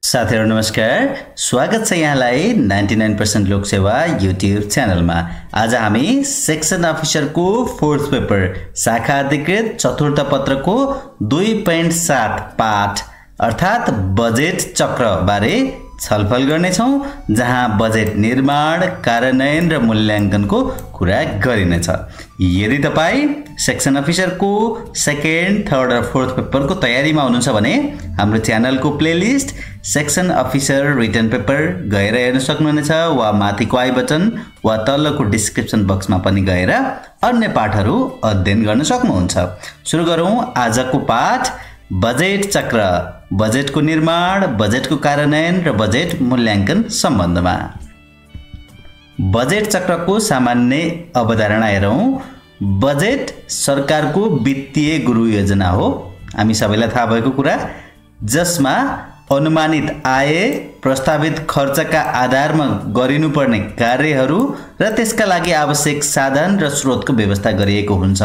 साथीहरु नमस्कार, स्वागत छ यहाँलाई 99% लोकसेवा युट्युब च्यानलमा। आज हामी सेक्सन अफिसरको 4th पेपर शाखा अधिकृत चतुर्थ पत्रको 2.7 पाठ अर्थात बजेट चक्र बारे छलफल गर्ने छौं, जहाँ बजेट निर्माण, कार्यान्वयन र मूल्याङ्कनको कुरा गरिनेछ। यदि तपाई सेक्सन अफिसरको 2nd, 3rd र 4th पेपरको तयारीमा हुनुहुन्छ भने हाम्रो च्यानलको playlist section officer written paper गएर हेर्न सक्नुहुनेछ वा माथिको आई बटन वा तल्लोको डिस्क्रिप्सन बक्समा पनि गएर अन्य पाठहरू अध्ययन गर्न सक्नुहुन्छ। सुरु गरौँ आजको पाठ बजेट चक्र, बजेटको निर्माण, बजेटको कार्यान्वयन र बजेट मूल्याङ्कन सम्बन्धमा। बजेट चक्रको सामान्य अवधारणा हेरौँ। बजेट सरकारको वित्तीय गुरु योजना हो, हामी सबैलाई थाहा भएको कुरा, जसमा अनुमानित आय, प्रस्तावित खर्चका आधारमा गरिनुपर्ने कार्यहरू र त्यसका लागि आवश्यक साधन र स्रोतको व्यवस्था गरिएको हुन्छ।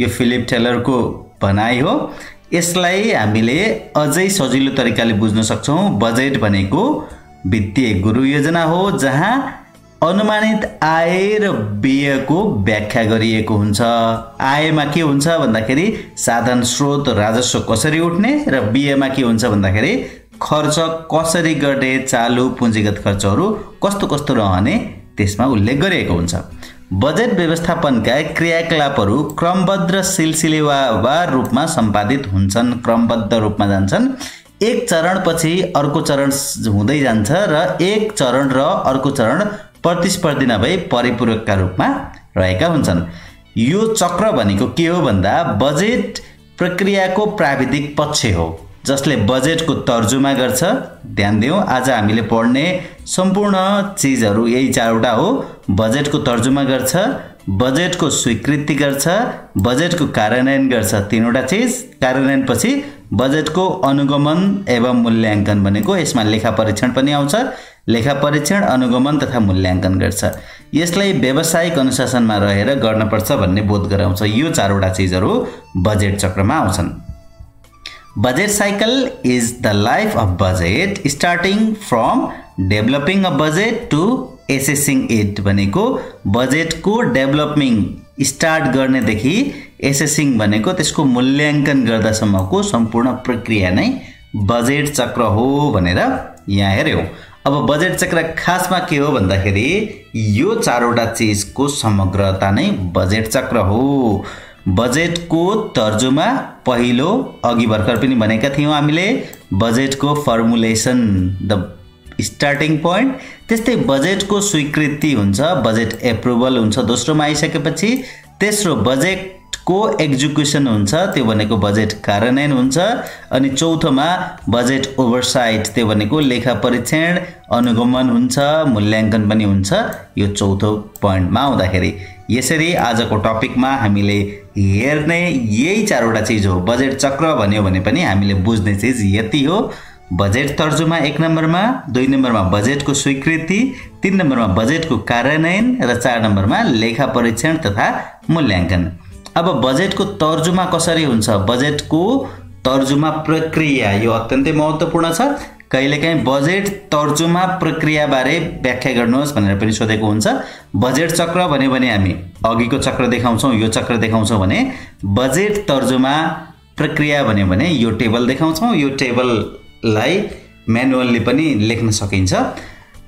यो फिलिप टेलरको भनाइ हो। यसलाई हामीले अझै सजिलो तरिकाले बुझ्न सक्छौं। बजेट भनेको वित्तीय गुरु योजना हो, जहाँ अनुमानित आय र व्ययको व्याख्या गरिएको हुन्छ। आयमा के हुन्छ भन्दाखेरि साधन स्रोत राजस्व कसरी उठ्ने र व्ययमा के हुन्छ भन्दाखेरि खर्च कसरी गर्ने, चालु पुँजीगत खर्चहरू कस्तो कस्तो रहने त्यसमा उल्लेख गरिएको हुन्छ। बजेट व्यवस्थापनका क्रियाकलापहरू क्रमबद्ध सिलसिलेवार रूपमा सम्पादित हुन्छन्, क्रमबद्ध रूपमा जान्छन्। एक चरणपछि अर्को चरण हुँदै जान्छ र एक चरण र अर्को चरण प्रतिस्पर्धी नभई परिपूरकका रूपमा रहेका हुन्छन्। यो चक्र भनेको के हो भन्दा बजेट प्रक्रियाको प्राविधिक पक्ष हो, जसले बजेटको तर्जुमा गर्छ। ध्यान दियौं, आज हामीले पढ्ने सम्पूर्ण चीजहरू यही चारवटा हो। बजेटको तर्जुमा गर्छ, बजेटको स्वीकृति गर्छ, बजेटको कार्यान्वयन गर्छ, तीनवटा चीज। कार्यान्वयन पछि बजेटको अनुगमन एवं मूल्याङ्कन भनेको यसमा लेखा परीक्षण पनि आउँछ। लेखा परीक्षण, अनुगमन तथा मूल्याङ्कन गर्छ। यसलाई व्यावसायिक अनुशासनमा रहेर गर्नुपर्छ भन्ने बोध गराउँछ। यो चारवटा चीजहरू बजेट चक्रमा आउँछन्। Budget cycle is the life of budget, starting from developing a budget to assessing it। भनेको बजेटको डेभलपिङ स्टार्ट गर्नेदेखि एसेसिङ भनेको त्यसको मूल्याङ्कन गर्दासम्मको सम्पूर्ण प्रक्रिया नै बजेट चक्र हो भनेर यहाँ हेर्यौं। अब बजेट चक्र खासमा के हो भन्दाखेरि यो चारवटा चीजको समग्रता नै बजेट चक्र हो। बजेटको तर्जुमा पहिलो, अघि भर्खर पनि भनेका थियौं हामीले, बजेटको फर्मुलेसन द स्टार्टिङ पोइन्ट। त्यस्तै बजेटको स्वीकृति हुन्छ, बजेट एप्रुभल हुन्छ दोस्रोमा आइसकेपछि। तेस्रो बजेटको एक्जिक्युसन हुन्छ, त्यो भनेको बजेट कार्यान्वयन हुन्छ। अनि चौथोमा बजेट ओभरसाइट, त्यो भनेको लेखा परीक्षण, अनुगमन हुन्छ, मूल्याङ्कन पनि हुन्छ। यो चौथो पोइन्टमा आउँदाखेरि यसरी आजको टपिकमा हामीले हेर्ने यही चारवटा चीज हो। बजेट चक्र भन्यो भने पनि हामीले बुझ्ने चीज यति हो। बजेट तर्जुमा 1 नम्बरमा, 2 नम्बरमा बजेटको स्वीकृति, 3 नम्बरमा बजेटको कार्यान्वयन र 4 नम्बरमा लेखा परीक्षण तथा मूल्याङ्कन। अब बजेटको तर्जुमा कसरी हुन्छ? बजेटको तर्जुमा प्रक्रिया यो अत्यन्तै महत्त्वपूर्ण छ। कहिलेकाहीँ बजेट तर्जुमा प्रक्रिया बारे व्याख्या गर्नुहोस् भनेर पनि सोधेको हुन्छ। बजेट चक्र भन्यो भने हामी अघिको चक्र देखाउँछौं, यो चक्र देखाउँछौं भने बजेट तर्जुमा प्रक्रिया भन्यो भने यो टेबल देखाउँछौं। यो टेबललाई म्यानुअली पनि लेख्न सकिन्छ।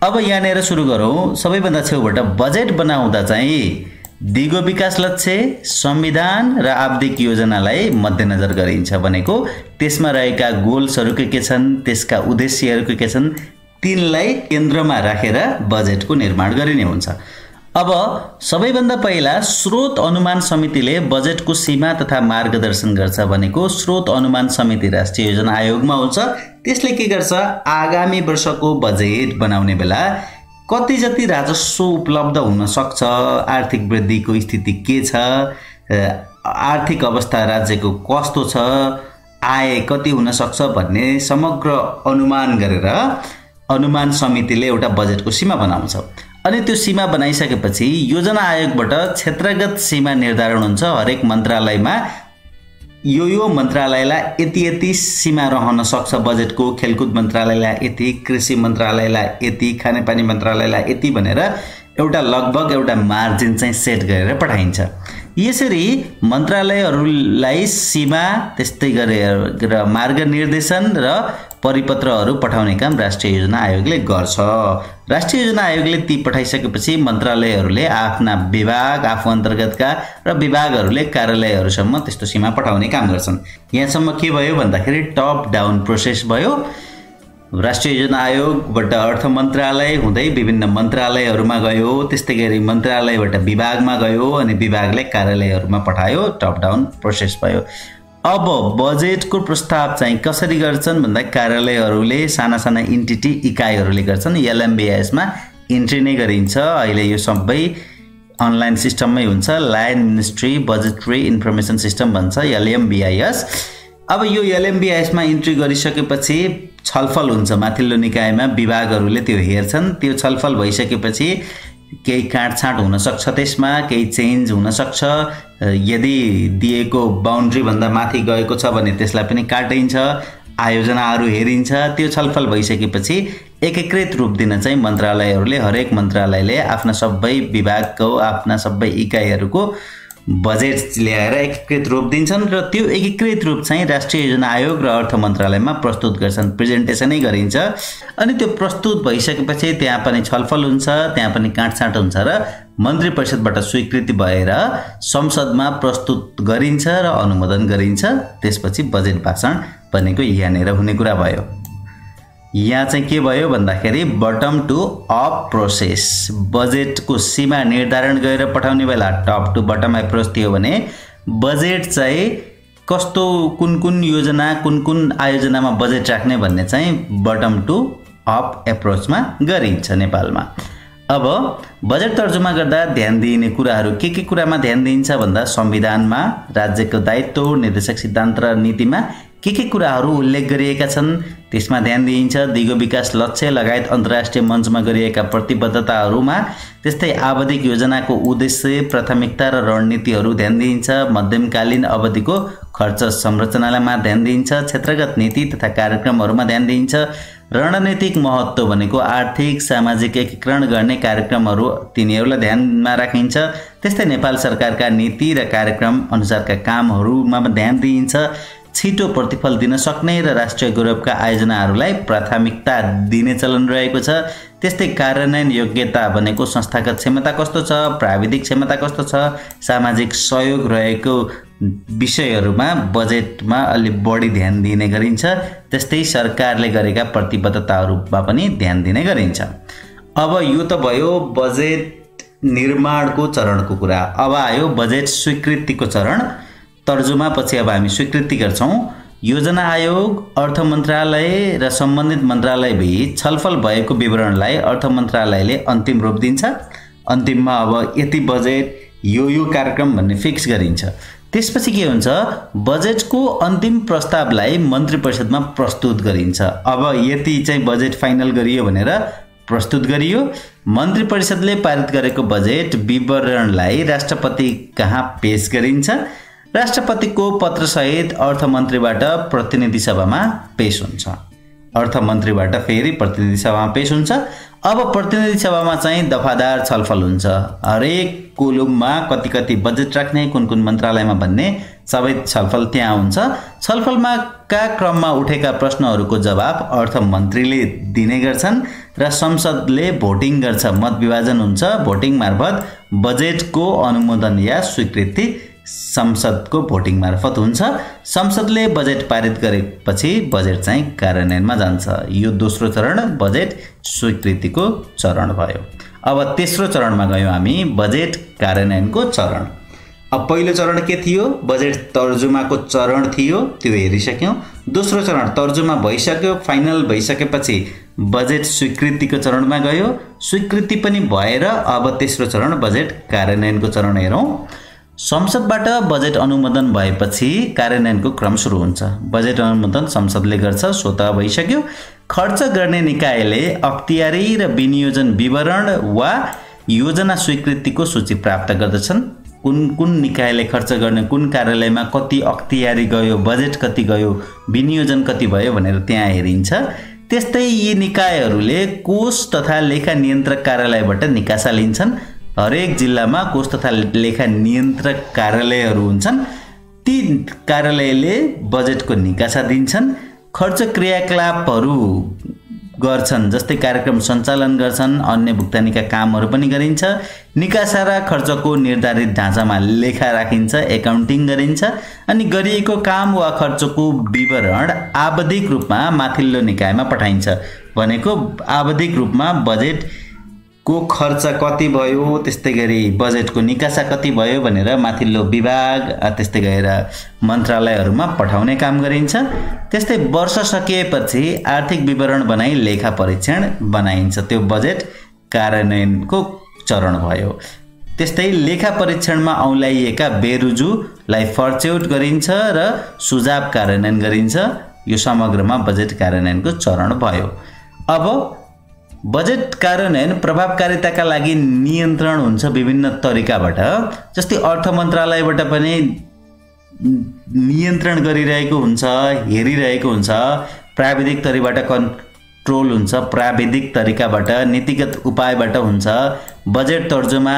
अब यहाँनिर सुरु गरौँ। सबैभन्दा छेउबाट बजेट बनाउँदा चाहिँ दिगो विकास लक्ष्य, संविधान र आवधिक योजनालाई मध्यनजर गरिन्छ। भनेको त्यसमा रहेका गोल्सहरू के छन्, त्यसका उद्देश्यहरू के छन्, तिनलाई केन्द्रमा राखेर बजेटको निर्माण गरिने हुन्छ। अब सबैभन्दा पहिला स्रोत अनुमान समितिले बजेटको सीमा तथा मार्गदर्शन गर्छ। भनेको स्रोत अनुमान समिति राष्ट्रिय योजना आयोगमा हुन्छ। त्यसले के गर्छ? आगामी वर्षको बजेट बनाउने बेला कति जति राजस्व उपलब्ध हुन सक्छ, आर्थिक वृद्धिको स्थिति के छ, आर्थिक अवस्था राज्यको कस्तो छ, आय कति हुन सक्छ भन्ने समग्र अनुमान गरेर अनुमान समितिले एउटा बजेटको सीमा बनाउँछ। अनि त्यो सीमा बनाइसकेपछि योजना आयोगबाट क्षेत्रगत सीमा निर्धारण हुन्छ। हरेक मन्त्रालयमा यो मन्त्रालयलाई यति सीमा रहन सक्छ बजेटको, खेलकुद मन्त्रालयलाई यति, कृषि मन्त्रालयलाई यति, खानेपानी मन्त्रालयलाई यति भनेर एउटा लगभग एउटा मार्जिन चाहिँ सेट गरेर पठाइन्छ। यसरी मन्त्रालयहरूलाई सीमा त्यस्तै गरेर मार्ग निर्देशन र परिपत्रहरू पठाउने काम राष्ट्रिय योजना आयोगले गर्छ। राष्ट्रिय योजना आयोगले ती पठाइसकेपछि मन्त्रालयहरूले आफ्ना विभाग, आफू अन्तर्गतका र विभागहरूले कार्यालयहरूसम्म त्यस्तो सीमा पठाउने काम गर्छन्। यहाँसम्म के भयो भन्दाखेरि टप डाउन प्रोसेस भयो। राष्ट्रिय योजना आयोगबाट अर्थ मन्त्रालय हुँदै विभिन्न मन्त्रालयहरूमा गयो, त्यस्तै गरी मन्त्रालयबाट विभागमा गयो अनि विभागले कार्यालयहरूमा पठायो, टप डाउन प्रोसेस भयो। अब बजेटको प्रस्ताव चाहिँ कसरी गर्छन् भन्दा कार्यालयहरूले साना साना इन्टिटी इकाइहरूले गर्छन्। एलएमबीआईएसमा इन्ट्री नै गरिन्छ। अहिले यो सबै अनलाइन सिस्टममै हुन्छ। Line ministry budgetary information system भन्छ एलएमबीआईएस। अब यो एलएमबीआईएसमा इन्ट्री गरिसकेपछि छलफल हुन्छ माथिल्लो निकायमा, विभागहरूले त्यो हेर्छन्। त्यो छलफल भइसकेपछि केही काटछाँट हुन सक्छ, त्यसमा केही चेन्ज हुन सक्छ। यदि दिएको बाउन्ड्री भन्दा माथि गएको छ भने त्यसलाई पनि काटिन्छ, आयोजनाहरू हेरिन्छ। त्यो छलफल भइसकेपछि एकीकृत रूप दिन चाहिँ मन्त्रालयहरूले, हरेक मन्त्रालयले आफ्ना सबै विभागको, आफ्ना सबै इकाइहरूको बजेट ल्याएर एकीकृत रूप दिन्छन् र त्यो एकीकृत रूप चाहिँ राष्ट्रिय योजना आयोग र अर्थ मन्त्रालयमा प्रस्तुत गर्छन्, प्रेजेन्टेसनै गरिन्छ। अनि त्यो प्रस्तुत भइसकेपछि त्यहाँ पनि छलफल हुन्छ, त्यहाँ पनि काटछाँट हुन्छ र मन्त्री परिषदबाट स्वीकृति भएर संसदमा प्रस्तुत गरिन्छ र अनुमोदन गरिन्छ। त्यसपछि बजेट भाषण भनेको यहाँनिर हुने कुरा भयो। यहाँ चाहिँ के भयो भन्दाखेरि बटम टु अप प्रोसेस, बजेटको सीमा निर्धारण गरेर पठाउने बेला टप टु बटम एप्रोच थियो भने बजेट चाहिँ कस्तो, कुन योजना, कुन आयोजनामा बजेट राख्ने भन्ने चाहिँ बटम टु अप एप्रोचमा गरिन्छ नेपालमा। अब बजेट तर्जुमा गर्दा ध्यान दिइने कुराहरू के कुरामा ध्यान दिइन्छ भन्दा संविधानमा राज्यको दायित्व, निर्देशक सिद्धान्त र नीतिमा के कुराहरू उल्लेख गरिएका छन् त्यसमा ध्यान दिइन्छ। दिगो विकास लक्ष्य लगायत अन्तर्राष्ट्रिय मञ्चमा गरिएका प्रतिबद्धताहरूमा, त्यस्तै आवधिक योजनाको उद्देश्य, प्राथमिकता र रणनीतिहरू ध्यान दिइन्छ। मध्यमकालीन अवधिको खर्च संरचनामा ध्यान दिइन्छ। क्षेत्रगत नीति तथा कार्यक्रमहरूमा ध्यान दिइन्छ। रणनीतिक महत्त्व भनेको आर्थिक सामाजिक एकीकरण गर्ने कार्यक्रमहरू, तिनीहरूलाई ध्यानमा राखिन्छ। त्यस्तै नेपाल सरकारका नीति र कार्यक्रम अनुसारका कामहरूमा ध्यान दिइन्छ। छिटो प्रतिफल दिन सक्ने र राष्ट्रिय गौरवका आयोजनाहरूलाई प्राथमिकता दिने चलन रहेको छ। त्यस्तै कार्यान्वयन योग्यता भनेको संस्थागत क्षमता कस्तो छ, प्राविधिक क्षमता कस्तो छ, सामाजिक सहयोग रहेको विषयहरूमा बजेटमा अलि बढी ध्यान दिने गरिन्छ। त्यस्तै सरकारले गरेका प्रतिबद्धताहरूमा पनि ध्यान दिने गरिन्छ। अब यो त भयो बजेट निर्माणको चरणको कुरा। अब आयो बजेट स्वीकृतिको चरण। तर्जुमा पछि अब हामी स्वीकृति गर्छौं। योजना आयोग, अर्थ मन्त्रालय र सम्बन्धित मन्त्रालय बीच छलफल भएको विवरणलाई अर्थ मन्त्रालयले अन्तिम रूप दिन्छ। अन्तिममा अब यति बजेट, यो कार्यक्रम भन्ने फिक्स गरिन्छ। त्यसपछि के हुन्छ, बजेटको अन्तिम प्रस्तावलाई मन्त्री परिषदमा प्रस्तुत गरिन्छ। अब यति चाहिँ बजेट फाइनल गरियो भनेर प्रस्तुत गरियो। मन्त्री परिषदले पारित गरेको बजेट विवरणलाई राष्ट्रपति कहाँ पेश गरिन्छ। राष्ट्रपतिको पत्रसहित अर्थमन्त्रीबाट प्रतिनिधि सभामा पेश हुन्छ। अर्थमन्त्रीबाट फेरि प्रतिनिधि सभामा पेश हुन्छ। अब प्रतिनिधि सभामा चाहिँ दफादार छलफल हुन्छ। हरेक कोलममा कति बजेट राख्ने, कुन मन्त्रालयमा भन्ने सबै छलफल त्यहाँ हुन्छ। छलफलमा का क्रममा उठेका प्रश्नहरूको जवाब अर्थमन्त्रीले दिने गर्छन् र संसदले भोटिङ गर्छ। मत विभाजन हुन्छ। भोटिङ मार्फत बजेटको अनुमोदन या स्वीकृति संसदको भोटिङ मार्फत हुन्छ। संसदले बजेट पारित गरेपछि बजेट चाहिँ कार्यान्वयनमा जान्छ। यो दोस्रो चरण बजेट स्वीकृतिको चरण भयो। अब तेस्रो चरणमा गयौँ हामी, बजेट कार्यान्वयनको चरण। अब पहिलो चरण के थियो, बजेट तर्जुमाको चरण थियो, त्यो हेरिसक्यौँ। दोस्रो चरण तर्जुमा भइसक्यो, फाइनल भइसकेपछि बजेट स्वीकृतिको चरणमा गयो। स्वीकृति पनि भएर अब तेस्रो चरण बजेट कार्यान्वयनको चरण हेरौँ। संसदबाट बजेट अनुमोदन भएपछि कार्यान्वयनको क्रम सुरु हुन्छ। बजेट अनुमोदन संसदले गर्छ, स्वत भइसक्यो। खर्च गर्ने निकायले अख्तियारी र विनियोजन विवरण वा योजना स्वीकृतिको सूची प्राप्त गर्दछन्। कुन कुन निकायले खर्च गर्ने, कुन कार्यालयमा कति अख्तियारी गयो, बजेट कति गयो, विनियोजन कति भयो भनेर त्यहाँ हेरिन्छ। त्यस्तै यी निकायहरूले कोष तथा लेखा नियन्त्रक कार्यालयबाट निकासा लिन्छन्। हरेक जिल्लामा कोष तथा लेखा नियन्त्रक कार्यालयहरू हुन्छन्। ती कार्यालयले बजेटको निकासा दिन्छन्, खर्च क्रियाकलापहरू गर्छन्, जस्तै कार्यक्रम सञ्चालन गर्छन्, अन्य भुक्तानीका कामहरू पनि गरिन्छ। निकासा र खर्चको निर्धारित ढाँचामा लेखा राखिन्छ, एकाउन्टिङ गरिन्छ, अनि गरिएको काम वा खर्चको विवरण आवधिक रूपमा माथिल्लो निकायमा पठाइन्छ। भनेको आवधिक रूपमा बजेटको खर्च कति भयो, त्यस्तै गरी बजेटको निकासा कति भयो भनेर माथिल्लो विभाग त्यस्तै गएर मन्त्रालयहरूमा पठाउने काम गरिन्छ। त्यस्तै वर्ष सकिएपछि आर्थिक विवरण बनाई लेखा परीक्षण बनाइन्छ। त्यो बजेट कार्यान्वयनको चरण भयो। त्यस्तै लेखा परीक्षणमा औँल्याइएका बेरुजुलाई फर्च्यौट गरिन्छ र सुझाव कार्यान्वयन गरिन्छ। यो समग्रमा बजेट कार्यान्वयनको चरण भयो। अब बजेट कार्यान्वयन प्रभावकारिताका लागि नियन्त्रण हुन्छ विभिन्न तरिकाबाट। जस्तै अर्थ मन्त्रालयबाट पनि नियन्त्रण गरिरहेको हुन्छ, हेरिरहेको हुन्छ। प्राविधिक तरिकाबाट कन्ट्रोल हुन्छ, प्राविधिक तरिकाबाट नीतिगत उपायबाट हुन्छ। बजेट तर्जुमा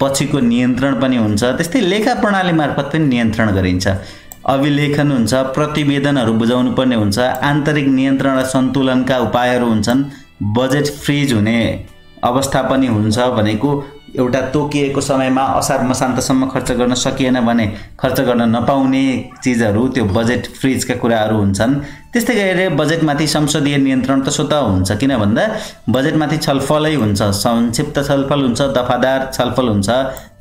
पछिको नियन्त्रण पनि हुन्छ। त्यस्तै लेखा प्रणाली मार्फत पनि नियन्त्रण गरिन्छ। अभिलेखन हुन्छ, प्रतिवेदनहरू बुझाउनु पर्ने हुन्छ, आन्तरिक नियन्त्रण र सन्तुलनका उपायहरू हुन्छन्। बजेट फ्रिज हुने अवस्था पनि हुन्छ। भनेको एउटा तोकिएको समयमा असार मसान्तसम्म खर्च गर्न सकिएन भने खर्च गर्न नपाउने चिजहरू, त्यो बजेट फ्रिजका कुराहरू हुन्छन्। त्यस्तै गरेर बजेटमाथि संसदीय नियन्त्रण त स्वतः हुन्छ, किन भन्दा बजेटमाथि छलफलै हुन्छ, संक्षिप्त छलफल हुन्छ, दफादार छलफल हुन्छ,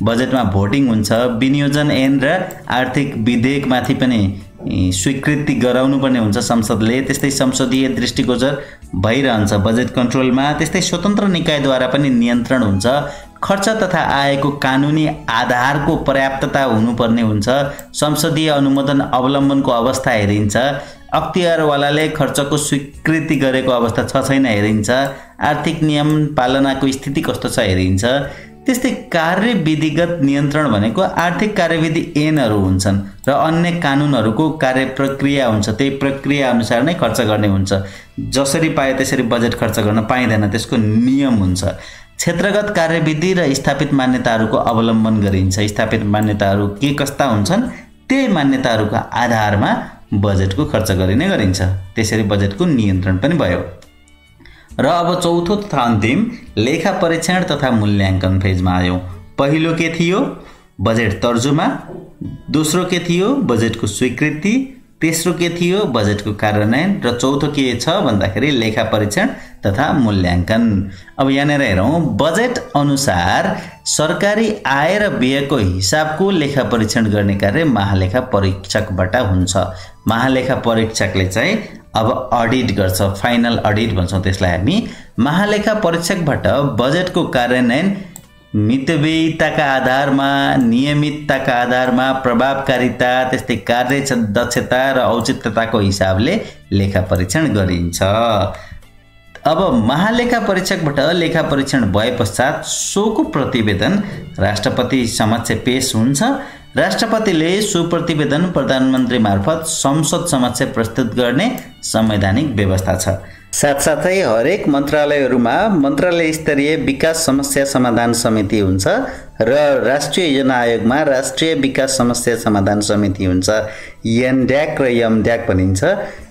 बजेटमा भोटिङ हुन्छ। विनियोजन ऐन र आर्थिक विधेयकमाथि पनि स्वीकृति गराउनु पर्ने हुन्छ संसदले। त्यस्तै संसदीय दृष्टिगोचर भइरहन्छ बजेट कन्ट्रोलमा। त्यस्तै स्वतन्त्र निकायद्वारा पनि नियन्त्रण हुन्छ। खर्च तथा आयको कानुनी आधारको पर्याप्तता हुनुपर्ने हुन्छ। संसदीय अनुमोदन अवलम्बनको अवस्था हेरिन्छ। अख्तियारवालाले खर्चको स्वीकृति गरेको अवस्था छ छैन हेरिन्छ। आर्थिक नियम पालनाको स्थिति कस्तो छ हेरिन्छ। त्यस्तै कार्यविधिगत नियन्त्रण भनेको आर्थिक कार्यविधि ऐनहरू हुन्छन् र अन्य कानुनहरूको कार्य प्रक्रिया हुन्छ। त्यही प्रक्रिया अनुसार नै खर्च गर्ने हुन्छ। जसरी पाए त्यसरी बजेट खर्च गर्न पाइँदैन, त्यसको नियम हुन्छ। क्षेत्रगत कार्यविधि र स्थापित मान्यताहरूको अवलम्बन गरिन्छ। स्थापित मान्यताहरू के कस्ता हुन्छन्, त्यही मान्यताहरूका आधारमा बजेटको खर्च गरिने गरिन्छ। त्यसरी बजेटको नियन्त्रण पनि भयो। र अब चौथो तथा अन्तिम लेखा परीक्षण तथा मूल्याङ्कन फेजमा आयौँ। पहिलो के थियो? बजेट तर्जुमा। दोस्रो के थियो? बजेटको स्वीकृति। तेस्रो के थियो? बजेटको कार्यान्वयन। र चौथो के छ भन्दाखेरि लेखा परीक्षण तथा मूल्याङ्कन। अब यहाँनिर हेरौँ, बजेट अनुसार सरकारी आय र व्ययको हिसाबको लेखा परीक्षण गर्ने कार्य महालेखा परीक्षकबाट हुन्छ। महालेखा परीक्षकले चाहिँ अब अडिट गर्छ, फाइनल अडिट भन्छौँ त्यसलाई हामी। महालेखा परीक्षकबाट बजेटको कार्यान्वयन मितव्ययिताका आधारमा, नियमितताका आधारमा, प्रभावकारिता, त्यस्तै कार्य दक्षता र औचित्यताको हिसाबले लेखा परीक्षण गरिन्छ। अब महालेखा परीक्षकबाट लेखा परीक्षण भए पश्चात सोको प्रतिवेदन राष्ट्रपति समक्ष पेश हुन्छ। राष्ट्रपतिले सो प्रतिवेदन प्रधानमन्त्री मार्फत संसद समक्ष प्रस्तुत गर्ने संवैधानिक व्यवस्था छ। साथसाथै हरेक मन्त्रालयहरूमा मन्त्रालय स्तरीय विकास समस्या समाधान समिति हुन्छ र राष्ट्रिय योजना आयोगमा राष्ट्रिय विकास समस्या समाधान समिति हुन्छ। एनड्याक र यमड्याक भनिन्छ।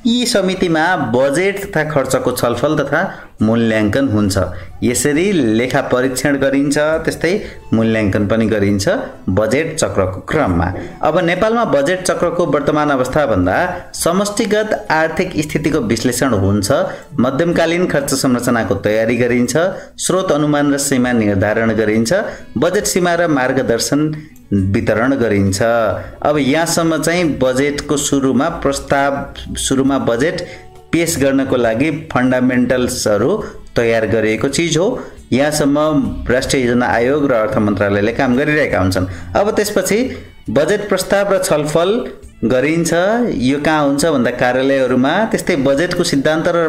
यी समितिमा बजेट तथा खर्चको छलफल तथा मूल्याङ्कन हुन्छ। यसरी लेखा परीक्षण गरिन्छ, त्यस्तै मूल्याङ्कन पनि गरिन्छ बजेट चक्रको क्रममा। अब नेपालमा बजेट चक्रको वर्तमान अवस्था भन्दा समष्टिगत आर्थिक स्थितिको विश्लेषण हुन्छ, मध्यमकालीन खर्च संरचनाको तयारी गरिन्छ, स्रोत अनुमान र सीमा निर्धारण गरिन्छ, बजेट सीमा र मार्गदर्शन वितरण गरिन्छ। अब यहाँसम्म चाहिँ बजेटको सुरुमा बजेट पेश गर्नको लागि फन्डामेन्टल्सहरू तयार गरिएको चिज हो। यहाँसम्म राष्ट्रिय योजना आयोग र अर्थ मन्त्रालयले काम गरिरहेका हुन्छन्। अब त्यसपछि बजेट प्रस्ताव र छलफल गरिन्छ। यो कहाँ हुन्छ भन्दा कार्यालयहरूमा। त्यस्तै बजेटको सिद्धान्त र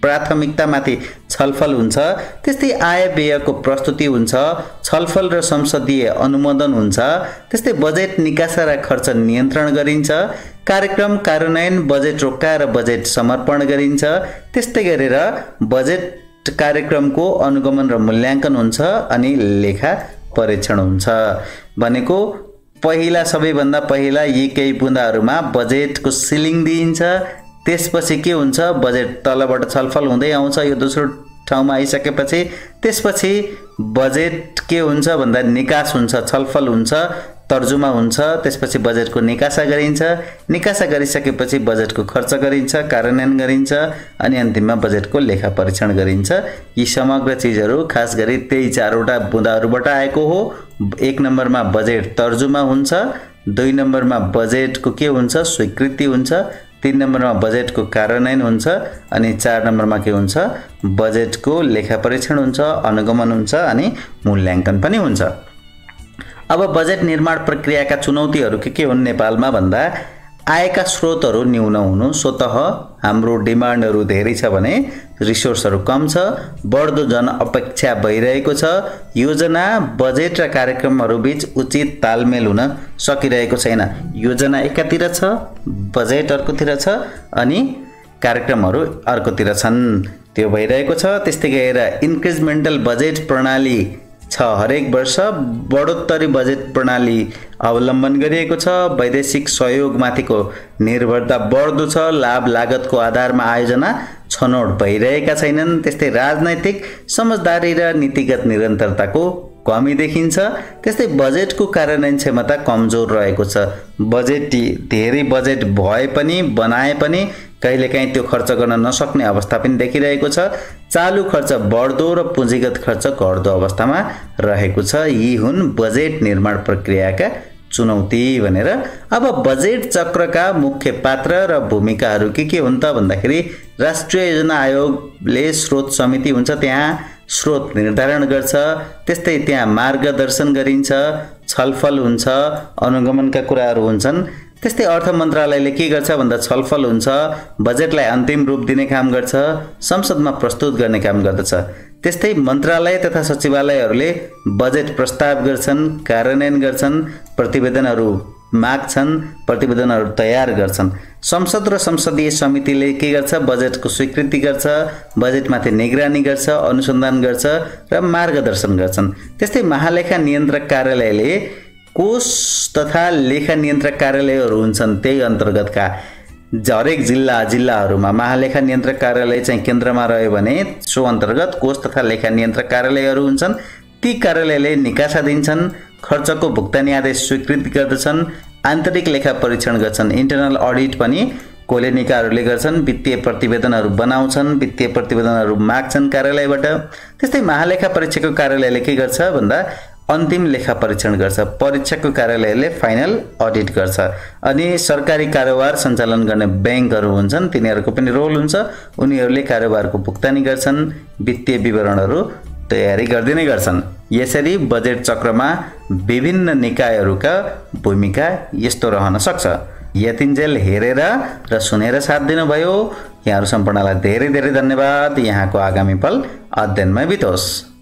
प्राथमिकतामाथि छलफल हुन्छ। त्यस्तै आय व्ययको प्रस्तुति हुन्छ, छलफल र संसदीय अनुमोदन हुन्छ। त्यस्तै बजेट निकासा र खर्च नियन्त्रण गरिन्छ, कार्यक्रम कार्यान्वयन, बजेट रोक्का र बजेट समर्पण गरिन्छ। त्यस्तै गरेर बजेट कार्यक्रमको अनुगमन र मूल्याङ्कन हुन्छ अनि लेखा परीक्षण हुन्छ। भनेको पहिला सबैभन्दा पहिला यी केही बुँदाहरूमा बजेटको सिलिङ दिइन्छ, त्यसपछि के हुन्छ बजेट तलबाट छलफल हुँदै आउँछ। यो दोस्रो ठाउँमा आइसकेपछि त्यसपछि बजेट के हुन्छ भन्दा निकास हुन्छ, छलफल हुन्छ, तर्जुमा हुन्छ। त्यसपछि बजेटको निकासा गरिन्छ, निकासा गरिसकेपछि बजेटको खर्च गरिन्छ, कार्यान्वयन गरिन्छ अनि अन्तिममा बजेटको लेखा परीक्षण गरिन्छ। यी समग्र चीजहरू खास गरी त्यही चारवटा बुँदाहरूबाट आएको हो। 1 नम्बरमा बजेट तर्जुमा हुन्छ, 2 नम्बरमा बजेटको के हुन्छ स्वीकृति हुन्छ, 3 नम्बरमा बजेटको कार्यान्वयन हुन्छ अनि 4 नम्बरमा के हुन्छ बजेटको लेखा परीक्षण हुन्छ, अनुगमन हुन्छ अनि मूल्याङ्कन पनि हुन्छ। अब बजेट निर्माण प्रक्रियाका चुनौतीहरू के हुन् नेपालमा भन्दा आयका स्रोतहरू न्यून हुनु, स्वतः हाम्रो डिमान्डहरू धेरै छ भने रिसोर्सहरू कम छ, बढ्दो जनअपेक्षा भइरहेको छ, योजना बजेट र कार्यक्रमहरू बीच उचित तालमेल हुन सकिरहेको छैन। योजना एकातिर छ, बजेट अर्कोतिर छ अनि कार्यक्रमहरू अर्कोतिर छन्, त्यो भइरहेको छ। त्यस्तै गरेर इन्क्रिजमेन्टल बजेट प्रणाली छ, हरेक वर्ष बढोत्तरी बजेट प्रणाली अवलम्बन गरिएको छ। वैदेशिक सहयोगमाथिको निर्भरता बढ्दो छ, लाभ लागतको आधारमा आयोजना छनौट भइरहेका छैनन्। त्यस्तै राजनैतिक समझदारी र नीतिगत निरन्तरताको कमी देखिन्छ। त्यस्तै बजेटको कार्यान्वयन क्षमता कमजोर रहेको छ। धेरै बजेट भए पनि बनाए पनि कहिलेकाहीँ त्यो खर्च गर्न नसक्ने अवस्था पनि देखिरहेको छ। चालु खर्च बढ्दो र पुँजीगत खर्च घट्दो अवस्थामा रहेको छ। यी हुन् बजेट निर्माण प्रक्रियाका चुनौती भनेर। अब बजेट चक्रका मुख्य पात्र र भूमिकाहरू के हुन् त भन्दाखेरि राष्ट्रिय योजना आयोगले स्रोत समिति हुन्छ, त्यहाँ स्रोत निर्धारण गर्छ। त्यस्तै त्यहाँ मार्गदर्शन गरिन्छ, छलफल हुन्छ, अनुगमनका कुराहरू हुन्छन्। त्यस्तै अर्थ मन्त्रालयले के गर्छ भन्दा छलफल हुन्छ, बजेटलाई अन्तिम रूप दिने काम गर्छ, संसदमा प्रस्तुत गर्ने काम गर्दछ। त्यस्तै मन्त्रालय तथा सचिवालयहरूले बजेट प्रस्ताव गर्छन्, कार्यान्वयन गर्छन्, प्रतिवेदनहरू माग्छन्, प्रतिवेदनहरू तयार गर्छन्। संसद र संसदीय समितिले के गर्छ बजेटको स्वीकृति गर्छ, बजेटमाथि निगरानी गर्छ, अनुसन्धान गर्छ र मार्गदर्शन गर्छन्। त्यस्तै महालेखा नियन्त्रक कार्यालयले कोष तथा लेखा नियन्त्रक कार्यालयहरू हुन्छन्, त्यही अन्तर्गतका हरेक जिल्लाहरूमा महालेखा नियन्त्रक कार्यालय चाहिँ केन्द्रमा रह्यो भने सो अन्तर्गत कोष तथा लेखा नियन्त्रक कार्यालयहरू हुन्छन्। ती कार्यालयले निकासा दिन्छन्, खर्चको भुक्तानी आदेश स्वीकृति गर्दछन्, आन्तरिक लेखा परीक्षण गर्छन्, इन्टरनल अडिट पनि कोलेनिकाहरूले गर्छन्, वित्तीय प्रतिवेदनहरू बनाउँछन्, वित्तीय प्रतिवेदनहरू माग्छन् कार्यालयबाट। त्यस्तै महालेखा परीक्षकको कार्यालयले के गर्छ भन्दा अन्तिम लेखा परीक्षण गर्छ, परीक्षकको कार्यालयले फाइनल अडिट गर्छ। अनि सरकारी कारोबार सञ्चालन गर्ने ब्याङ्कहरू हुन्छन्, तिनीहरूको पनि रोल हुन्छ, उनीहरूले कारोबारको भुक्तानी गर्छन्, वित्तीय विवरणहरू तयारी गर्दिने गर्छन्। यसरी बजेट चक्रमा विभिन्न निकायहरूका भूमिका यस्तो रहन सक्छ। यतिन्जेल हेरेर र सुनेर साथ दिनुभयो। यहाँहरू सम्पूर्णलाई धेरै धेरै धन्यवाद। यहाँको आगामी पल अध्ययनमै बितोस्।